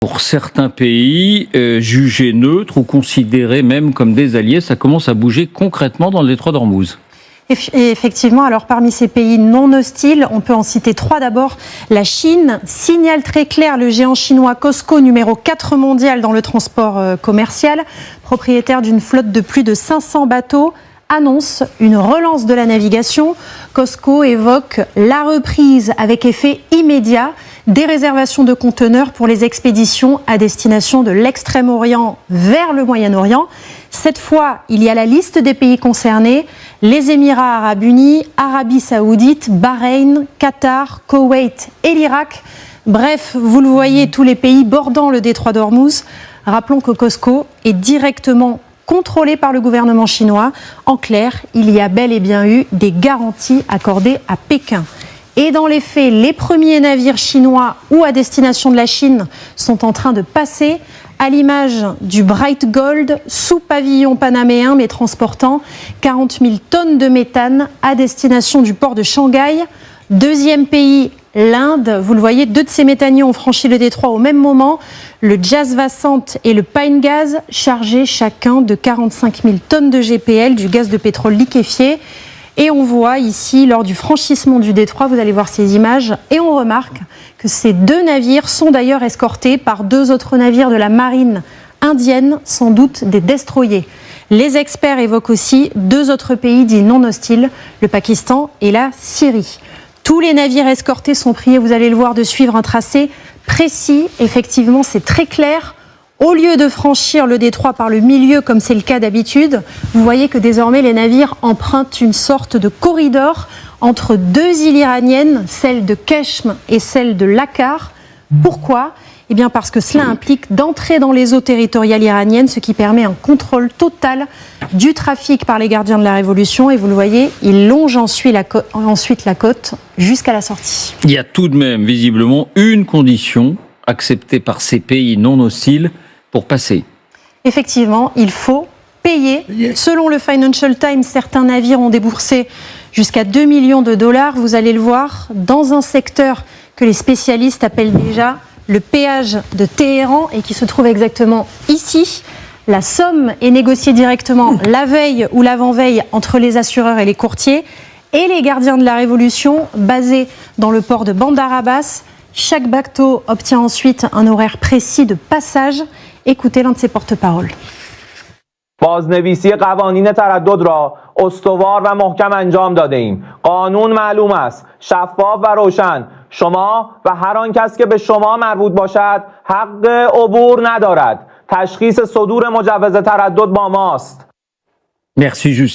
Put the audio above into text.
Pour certains pays jugés neutres ou considérés même comme des alliés, ça commence à bouger concrètement dans le détroit d'Ormuz. Et effectivement, alors parmi ces pays non hostiles, on peut en citer 3 d'abord. La Chine signale très clair le géant chinois COSCO, numéro 4 mondial dans le transport commercial, propriétaire d'une flotte de plus de 500 bateaux, annonce une relance de la navigation. COSCO évoque la reprise avec effet immédiat des réservations de conteneurs pour les expéditions à destination de l'Extrême-Orient vers le Moyen-Orient. Cette fois, il y a la liste des pays concernés, les Émirats arabes unis, Arabie saoudite, Bahreïn, Qatar, Koweït et l'Irak. Bref, vous le voyez, tous les pays bordant le détroit d'Ormuz. Rappelons que COSCO est directement contrôlé par le gouvernement chinois. En clair, il y a bel et bien eu des garanties accordées à Pékin. Et dans les faits, les premiers navires chinois ou à destination de la Chine sont en train de passer, à l'image du Bright Gold, sous pavillon panaméen, mais transportant 40 000 tonnes de méthane à destination du port de Shanghai. Deuxième pays, l'Inde. Vous le voyez, 2 de ces méthaniers ont franchi le détroit au même moment. Le Jazz Vassant et le Pine Gaz, chargés chacun de 45 000 tonnes de GPL, du gaz de pétrole liquéfié. Et on voit ici, lors du franchissement du détroit, vous allez voir ces images, et on remarque que ces 2 navires sont d'ailleurs escortés par 2 autres navires de la marine indienne, sans doute des destroyers. Les experts évoquent aussi 2 autres pays dits non hostiles, le Pakistan et la Syrie. Tous les navires escortés sont priés, vous allez le voir, de suivre un tracé précis. Effectivement, c'est très clair. Au lieu de franchir le détroit par le milieu, comme c'est le cas d'habitude, vous voyez que désormais les navires empruntent une sorte de corridor entre 2 îles iraniennes, celle de Keshm et celle de Lakkar. Pourquoi ? Eh bien parce que cela implique d'entrer dans les eaux territoriales iraniennes, ce qui permet un contrôle total du trafic par les gardiens de la Révolution. Et vous le voyez, ils longent ensuite la côte jusqu'à la sortie. Il y a tout de même visiblement une condition acceptée par ces pays non hostiles pour passer. Effectivement, il faut payer. Selon le Financial Times, certains navires ont déboursé jusqu'à 2 millions de dollars. Vous allez le voir, dans un secteur que les spécialistes appellent déjà le péage de Téhéran et qui se trouve exactement ici. La somme est négociée directement la veille ou l'avant-veille entre les assureurs et les courtiers et les gardiens de la Révolution basés dans le port de Bandar Abbas. Chaque bateau obtient ensuite un horaire précis de passage. Écoutez l'un de ses porte-paroles. بازنویسی قوانین تردد را استوار و محکم انجام داده ایم. قانون معلوم است، شفاف و روشن. شما و هر آن کس که به شما مربوط باشد حق عبور ندارد. تشخیص صدور مجوز تردد با ماست. Merci Justine.